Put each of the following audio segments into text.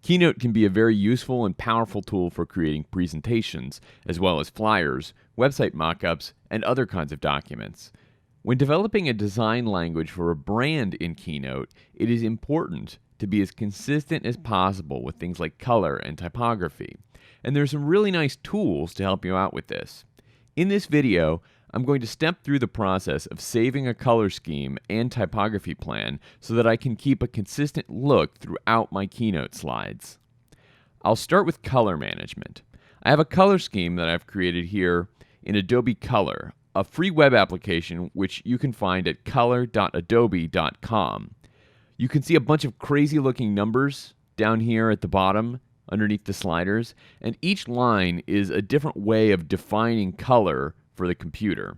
Keynote can be a very useful and powerful tool for creating presentations, as well as flyers, website mockups, and other kinds of documents. When developing a design language for a brand in Keynote, it is important to be as consistent as possible with things like color and typography. And there's some really nice tools to help you out with this. In this video, I'm going to step through the process of saving a color scheme and typography plan so that I can keep a consistent look throughout my Keynote slides. I'll start with color management. I have a color scheme that I've created here in Adobe Color, a free web application which you can find at color.adobe.com. You can see a bunch of crazy looking numbers down here at the bottom underneath the sliders, and each line is a different way of defining color for the computer.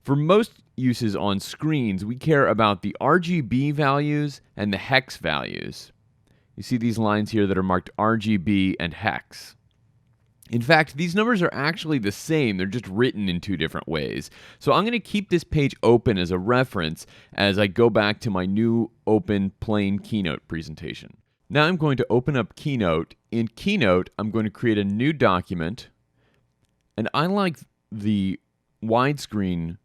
For most uses on screens, we care about the RGB values and the hex values. You see these lines here that are marked RGB and hex. In fact, these numbers are actually the same. They're just written in two different ways. So I'm going to keep this page open as a reference as I go back to my new open plain Keynote presentation. Now I'm going to open up Keynote. In Keynote, I'm going to create a new document, and I like the widescreen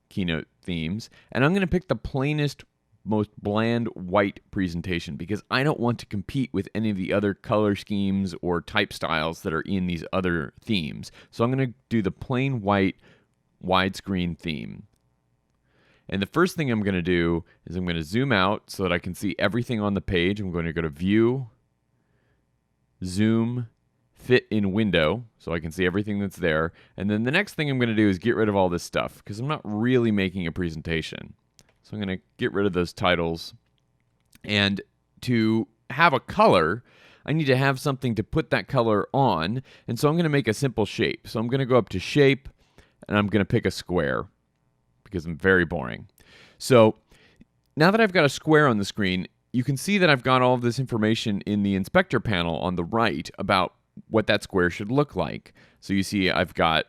Keynote themes, and I'm going to pick the plainest, most bland white presentation because I don't want to compete with any of the other color schemes or type styles that are in these other themes. So I'm going to do the plain white widescreen theme. And the first thing I'm going to do is I'm going to zoom out so that I can see everything on the page. I'm going to go to View, Zoom, Fit in Window, so I can see everything that's there. And then the next thing I'm going to do is get rid of all this stuff because I'm not really making a presentation. So I'm going to get rid of those titles. And to have a color, I need to have something to put that color on. And so I'm going to make a simple shape. So I'm going to go up to Shape, and I'm going to pick a square because I'm very boring. So now that I've got a square on the screen, you can see that I've got all of this information in the inspector panel on the right about what that square should look like. So you see I've got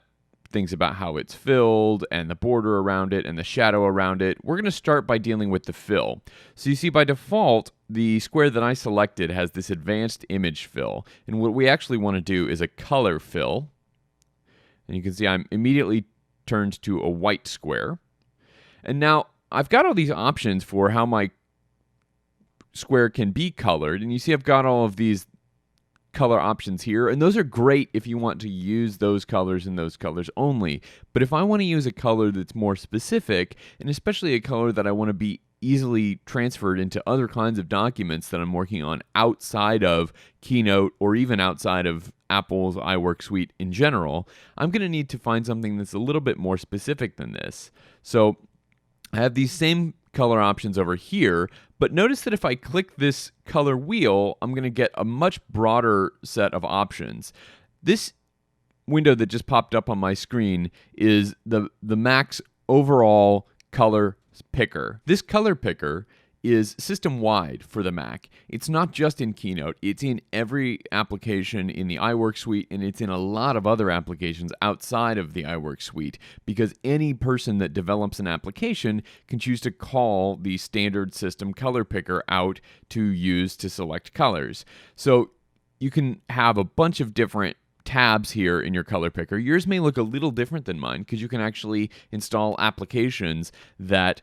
things about how it's filled and the border around it and the shadow around it. We're going to start by dealing with the fill. So you see by default, the square that I selected has this advanced image fill. And what we actually want to do is a color fill. And you can see I'm immediately turned to a white square. And now I've got all these options for how my square can be colored. And you see I've got all of these color options here, and those are great if you want to use those colors and those colors only. But if I want to use a color that's more specific, and especially a color that I want to be easily transferred into other kinds of documents that I'm working on outside of Keynote or even outside of Apple's iWork suite in general, I'm going to need to find something that's a little bit more specific than this. So I have these same color options over here, but notice that if I click this color wheel, I'm going to get a much broader set of options. This window that just popped up on my screen is the Mac's overall color picker. This color picker is system-wide for the Mac. It's not just in Keynote. It's in every application in the iWork suite, and it's in a lot of other applications outside of the iWork suite, because any person that develops an application can choose to call the standard system color picker out to use to select colors. So you can have a bunch of different tabs here in your color picker. Yours may look a little different than mine because you can actually install applications that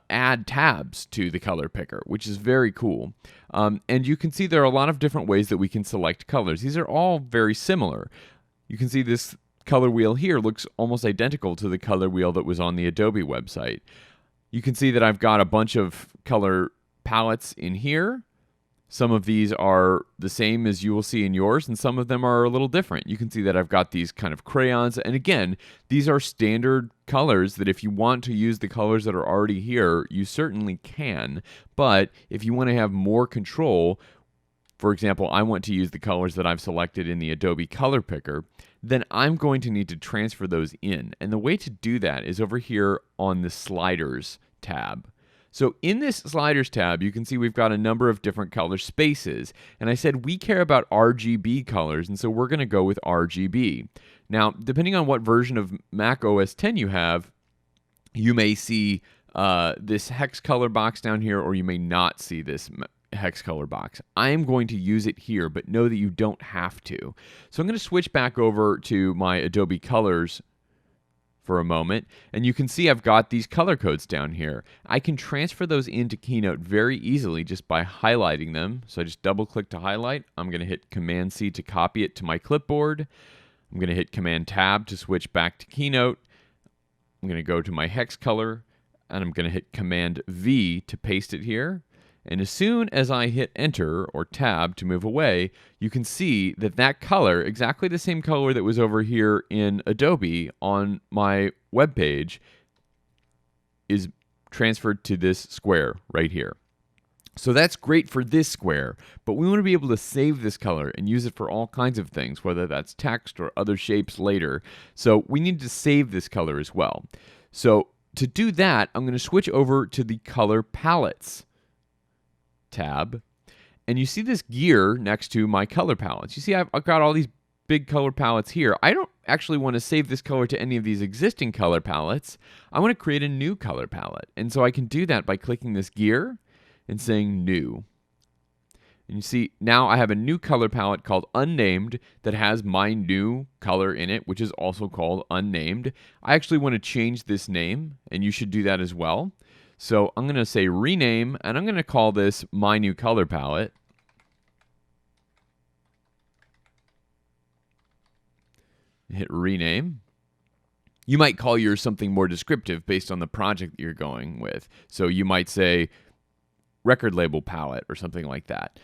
add tabs to the color picker, which is very cool. And you can see there are a lot of different ways that we can select colors. These are all very similar. You can see this color wheel here looks almost identical to the color wheel that was on the Adobe website. You can see that I've got a bunch of color palettes in here. Some of these are the same as you will see in yours, and some of them are a little different. You can see that I've got these kind of crayons, and again, these are standard colors that if you want to use the colors that are already here, you certainly can. But if you want to have more control, for example, I want to use the colors that I've selected in the Adobe Color Picker, then I'm going to need to transfer those in. And the way to do that is over here on the Sliders tab. So in this Sliders tab, you can see we've got a number of different color spaces. And I said we care about RGB colors, and so we're going to go with RGB. Now, depending on what version of Mac OS X you have, you may see this hex color box down here, or you may not see this hex color box. I am going to use it here, but know that you don't have to. So I'm going to switch back over to my Adobe Colors for a moment, and you can see I've got these color codes down here. I can transfer those into Keynote very easily just by highlighting them. So I just double click to highlight. I'm going to hit Command C to copy it to my clipboard. I'm going to hit Command Tab to switch back to Keynote. I'm going to go to my hex color, and I'm going to hit Command V to paste it here. And as soon as I hit Enter or Tab to move away, you can see that that color, exactly the same color that was over here in Adobe on my web page, is transferred to this square right here. So that's great for this square, but we want to be able to save this color and use it for all kinds of things, whether that's text or other shapes later. So we need to save this color as well. So to do that, I'm going to switch over to the Color Palettes tab, and you see this gear next to my color palettes. You see I've got all these big color palettes here. I don't actually want to save this color to any of these existing color palettes. I want to create a new color palette, and so I can do that by clicking this gear and saying New. And you see now I have a new color palette called Unnamed that has my new color in it, which is also called Unnamed. I actually want to change this name, and you should do that as well. So I'm going to say rename, and I'm going to call this my new color palette. Hit rename. You might call yours something more descriptive based on the project that you're going with. So you might say record label palette or something like that.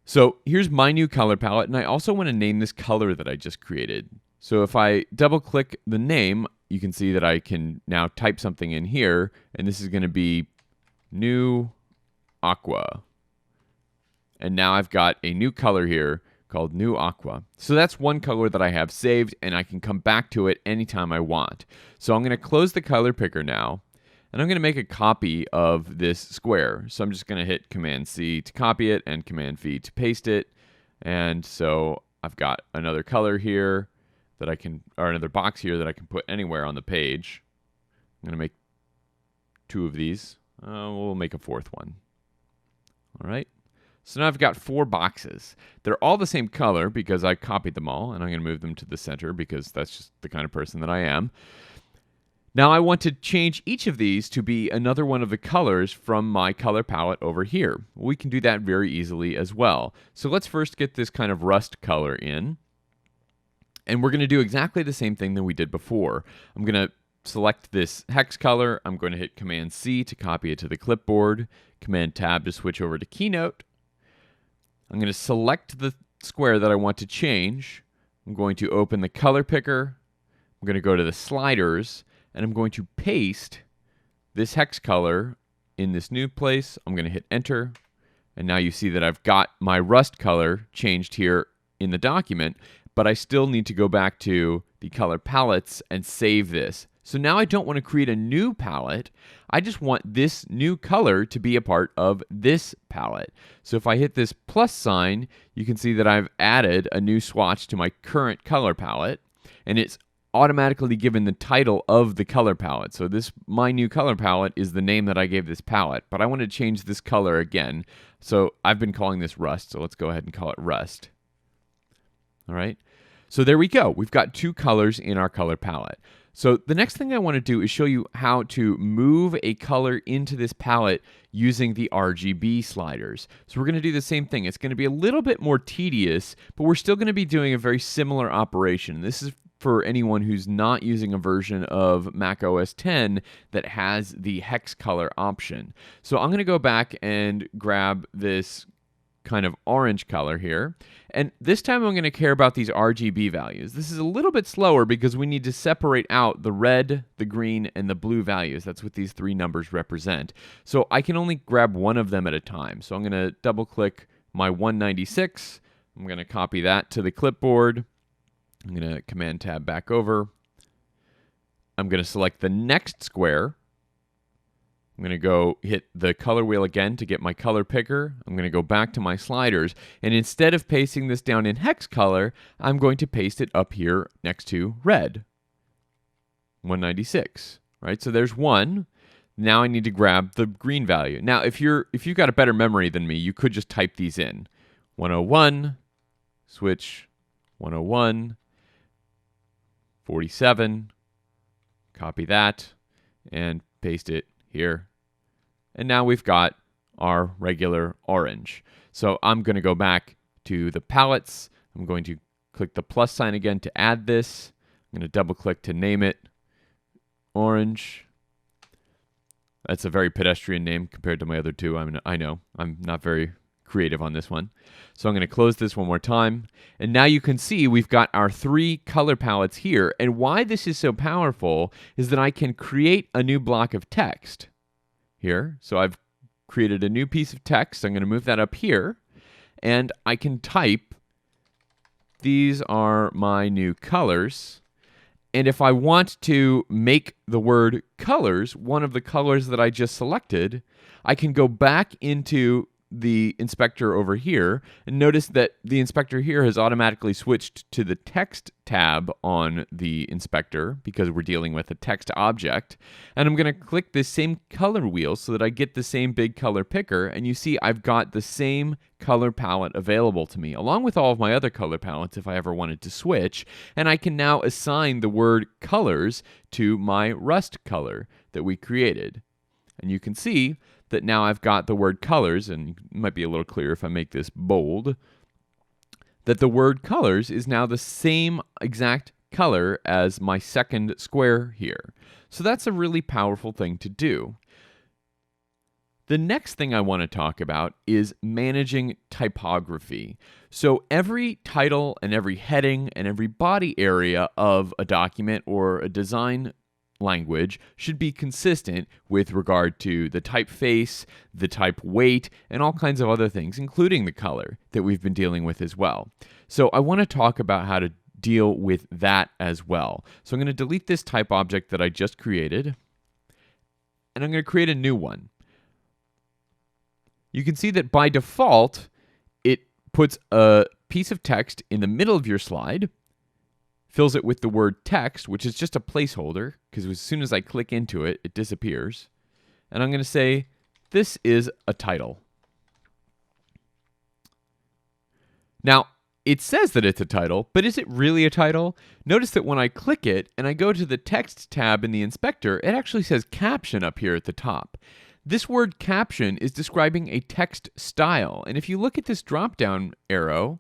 So here's my new color palette, and I also want to name this color that I just created. So if I double click the name, you can see that I can now type something in here, and this is going to be New Aqua. And now I've got a new color here called New Aqua. So that's one color that I have saved, and I can come back to it anytime I want. So I'm going to close the color picker now, and I'm going to make a copy of this square. So I'm just going to hit Command C to copy it and Command V to paste it. And so I've got another color here that I can, or another box here that I can put anywhere on the page. I'm going to make 2 of these. We'll make a 4th one. All right. So now I've got 4 boxes. They're all the same color because I copied them all, and I'm going to move them to the center because that's just the kind of person that I am. Now I want to change each of these to be another one of the colors from my color palette over here. We can do that very easily as well. So let's first get this kind of rust color in. And we're going to do exactly the same thing that we did before. I'm going to select this hex color. I'm going to hit Command C to copy it to the clipboard. Command Tab to switch over to Keynote. I'm going to select the square that I want to change. I'm going to open the color picker. I'm going to go to the sliders, and I'm going to paste this hex color in this new place. I'm going to hit Enter. And now you see that I've got my rust color changed here in the document, but I still need to go back to the color palettes and save this. So now I don't want to create a new palette. I just want this new color to be a part of this palette. So if I hit this plus sign, you can see that I've added a new swatch to my current color palette, and it's automatically given the title of the color palette. So this my new color palette is the name that I gave this palette, but I want to change this color again. So I've been calling this Rust, so let's go ahead and call it Rust. All right, so there we go. We've got 2 colors in our color palette. So the next thing I want to do is show you how to move a color into this palette using the RGB sliders. So we're going to do the same thing. It's going to be a little bit more tedious, but we're still going to be doing a very similar operation. This is for anyone who's not using a version of Mac OS X that has the hex color option. So I'm going to go back and grab this kind of orange color here. And this time I'm going to care about these RGB values. This is a little bit slower because we need to separate out the red, the green, and the blue values. That's what these 3 numbers represent. So I can only grab one of them at a time. So I'm going to double click my 196. I'm going to copy that to the clipboard. I'm going to Command Tab back over. I'm going to select the next square. I'm going to go hit the color wheel again to get my color picker. I'm going to go back to my sliders, and instead of pasting this down in hex color, I'm going to paste it up here next to red. 196, right? So there's one. Now I need to grab the green value. Now, if you've got a better memory than me, you could just type these in. 101, switch 101, 47, copy that, and paste it here. And now we've got our regular orange. So I'm going to go back to the palettes. I'm going to click the plus sign again to add this. I'm going to double click to name it orange. That's a very pedestrian name compared to my other two. I know, I'm not very creative on this one. So I'm going to close this one more time. And now you can see we've got our 3 color palettes here. And why this is so powerful is that I can create a new block of text here. So I've created a new piece of text. I'm going to move that up here. And I can type, these are my new colors. And if I want to make the word colors one of the colors that I just selected, I can go back into the inspector over here and notice that the inspector here has automatically switched to the text tab on the inspector because we're dealing with a text object. And I'm going to click this same color wheel so that I get the same big color picker. And you see I've got the same color palette available to me, along with all of my other color palettes if I ever wanted to switch. And I can now assign the word colors to my rust color that we created. And you can see that now I've got the word colors, and it might be a little clearer if I make this bold, that the word colors is now the same exact color as my second square here. So that's a really powerful thing to do. The next thing I want to talk about is managing typography. So every title and every heading and every body area of a document or a design language should be consistent with regard to the typeface, the type weight, and all kinds of other things, including the color that we've been dealing with as well. So I want to talk about how to deal with that as well. So I'm going to delete this type object that I just created, and I'm going to create a new one. You can see that by default, it puts a piece of text in the middle of your slide, fills it with the word text, which is just a placeholder, because as soon as I click into it, it disappears. And I'm going to say, this is a title. Now, it says that it's a title, but is it really a title? Notice that when I click it and I go to the text tab in the inspector, it actually says caption up here at the top. This word caption is describing a text style. And if you look at this drop-down arrow,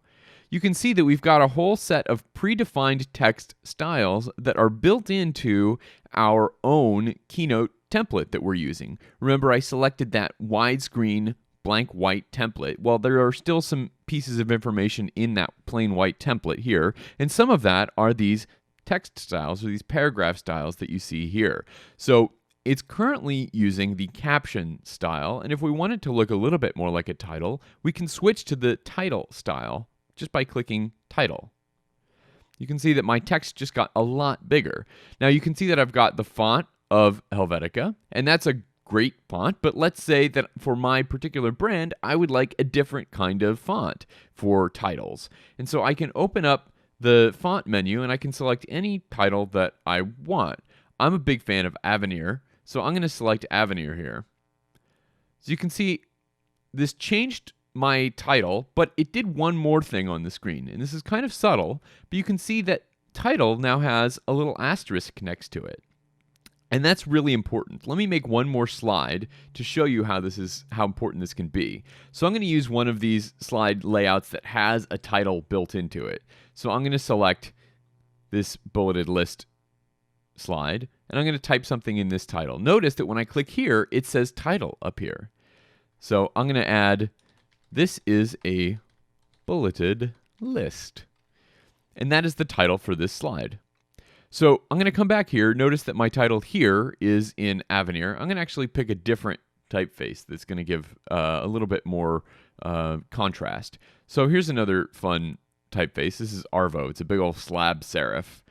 you can see that we've got a whole set of predefined text styles that are built into our own Keynote template that we're using. Remember, I selected that widescreen blank white template. Well, there are still some pieces of information in that plain white template here, and some of that are these text styles or these paragraph styles that you see here. So it's currently using the caption style, and if we want it to look a little bit more like a title, we can switch to the title style just by clicking title. You can see that my text just got a lot bigger. Now you can see that I've got the font of Helvetica, and that's a great font, but let's say that for my particular brand, I would like a different kind of font for titles. And so I can open up the font menu and I can select any title that I want. I'm a big fan of Avenir, so I'm going to select Avenir here. So you can see this changed my title, but it did one more thing on the screen, and this is kind of subtle, but you can see that title now has a little asterisk next to it. And that's really important. Let me make one more slide to show you how important this can be. So I'm going to use one of these slide layouts that has a title built into it. So I'm going to select this bulleted list slide, and I'm going to type something in this title. Notice that when I click here, it says title up here. So I'm going to add, this is a bulleted list. And that is the title for this slide. So I'm going to come back here. Notice that my title here is in Avenir. I'm going to actually pick a different typeface that's going to give a little bit more contrast. So here's another fun typeface. This is Arvo. It's a big old slab serif.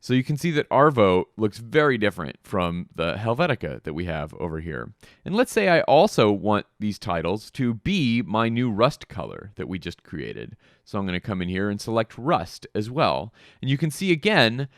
So you can see that Arvo looks very different from the Helvetica that we have over here. And let's say I also want these titles to be my new rust color that we just created. So I'm going to come in here and select rust as well. And you can see again,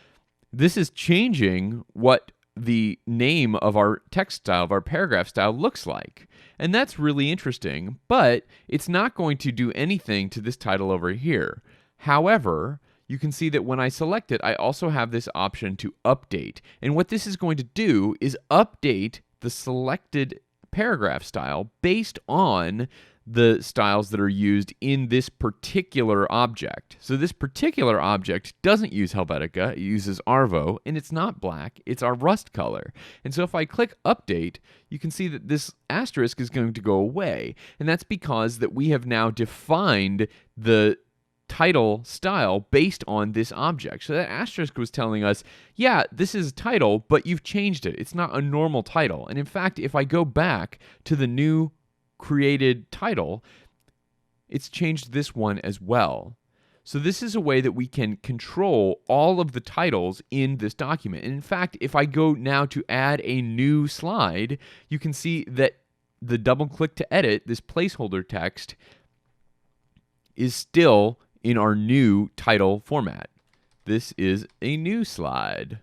this is changing what the name of our text style, of our paragraph style looks like. And that's really interesting, but it's not going to do anything to this title over here. However, you can see that when I select it, I also have this option to update. And what this is going to do is update the selected paragraph style based on the styles that are used in this particular object. So this particular object doesn't use Helvetica, it uses Arvo, and it's not black, it's our rust color. And so if I click update, you can see that this asterisk is going to go away. And that's because that we have now defined the title style based on this object. So that asterisk was telling us, yeah, this is a title, but you've changed it. It's not a normal title. And in fact, if I go back to the new created title, it's changed this one as well. So this is a way that we can control all of the titles in this document. And in fact, if I go now to add a new slide, you can see that the double click to edit, this placeholder text, is still in our new title format. This is a new slide.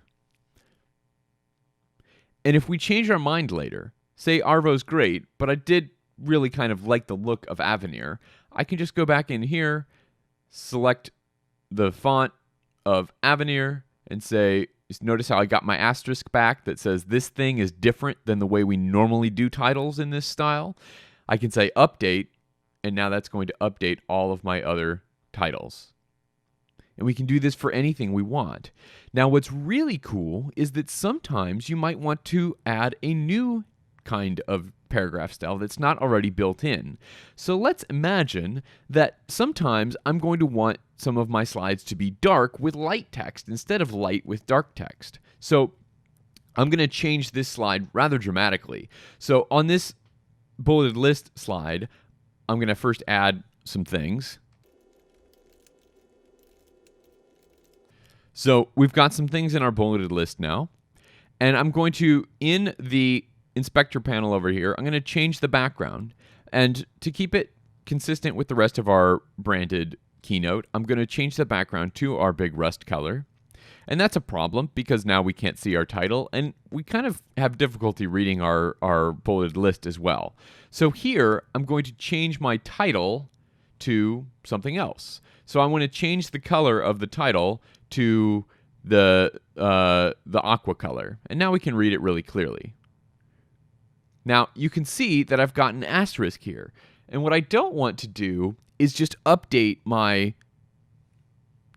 And if we change our mind later, say Arvo's great, but I did really kind of like the look of Avenir, I can just go back in here, select the font of Avenir, and say, notice how I got my asterisk back that says this thing is different than the way we normally do titles in this style. I can say update, and now that's going to update all of my other titles. And we can do this for anything we want. Now, what's really cool is that sometimes you might want to add a new kind of paragraph style that's not already built in. So let's imagine that sometimes I'm going to want some of my slides to be dark with light text instead of light with dark text. So I'm going to change this slide rather dramatically. So on this bulleted list slide, I'm going to first add some things. So we've got some things in our bulleted list now, and I'm going to, in the inspector panel over here, I'm going to change the background, and to keep it consistent with the rest of our branded Keynote, I'm going to change the background to our big rust color. And that's a problem because now we can't see our title, and we kind of have difficulty reading our bulleted list as well. So here, I'm going to change my title to something else. So I want to change the color of the title to the aqua color, and now we can read it really clearly. Now, you can see that I've got an asterisk here, and what I don't want to do is just update my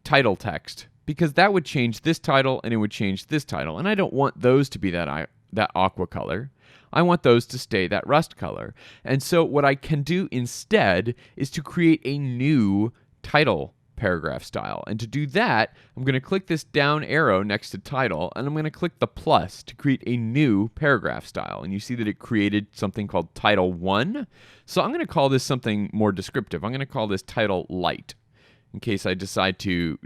title text, because that would change this title and it would change this title, and I don't want those to be that aqua color. I want those to stay that rust color. And so what I can do instead is to create a new title paragraph style. And to do that, I'm going to click this down arrow next to title, and I'm going to click the plus to create a new paragraph style. And you see that it created something called Title 1. So I'm going to call this something more descriptive. I'm going to call this Title Light, in case I decide to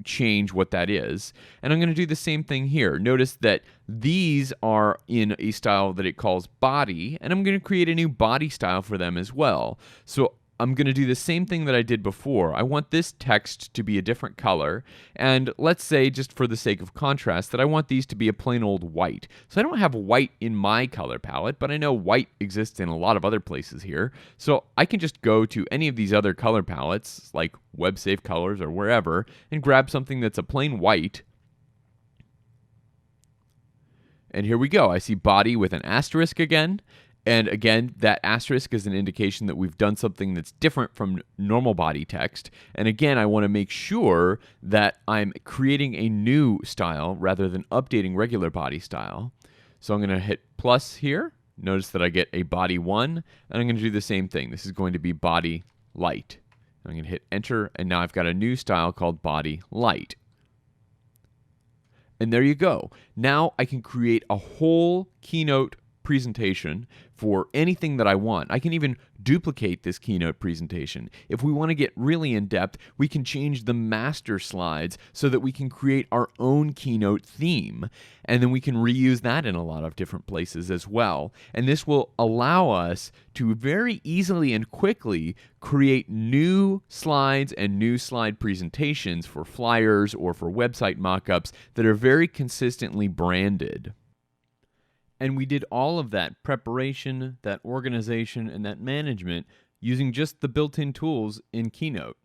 change what that is. And I'm going to do the same thing here. Notice that these are in a style that it calls body, and I'm going to create a new body style for them as well. So I'm going to do the same thing that I did before. I want this text to be a different color, and let's say, just for the sake of contrast, that I want these to be a plain old white. So I don't have white in my color palette, but I know white exists in a lot of other places here. So I can just go to any of these other color palettes, like WebSafe Colors or wherever, and grab something that's a plain white. And here we go. I see body with an asterisk again. And again, that asterisk is an indication that we've done something that's different from normal body text. And again, I want to make sure that I'm creating a new style rather than updating regular body style. So I'm going to hit plus here. Notice that I get a body 1, and I'm going to do the same thing. This is going to be body light. I'm going to hit enter, and now I've got a new style called body light. And there you go. Now I can create a whole Keynote presentation for anything that I want. I can even duplicate this Keynote presentation. If we want to get really in depth, we can change the master slides so that we can create our own Keynote theme. And then we can reuse that in a lot of different places as well. And this will allow us to very easily and quickly create new slides and new slide presentations for flyers or for website mockups that are very consistently branded. And we did all of that preparation, that organization, and that management using just the built-in tools in Keynote.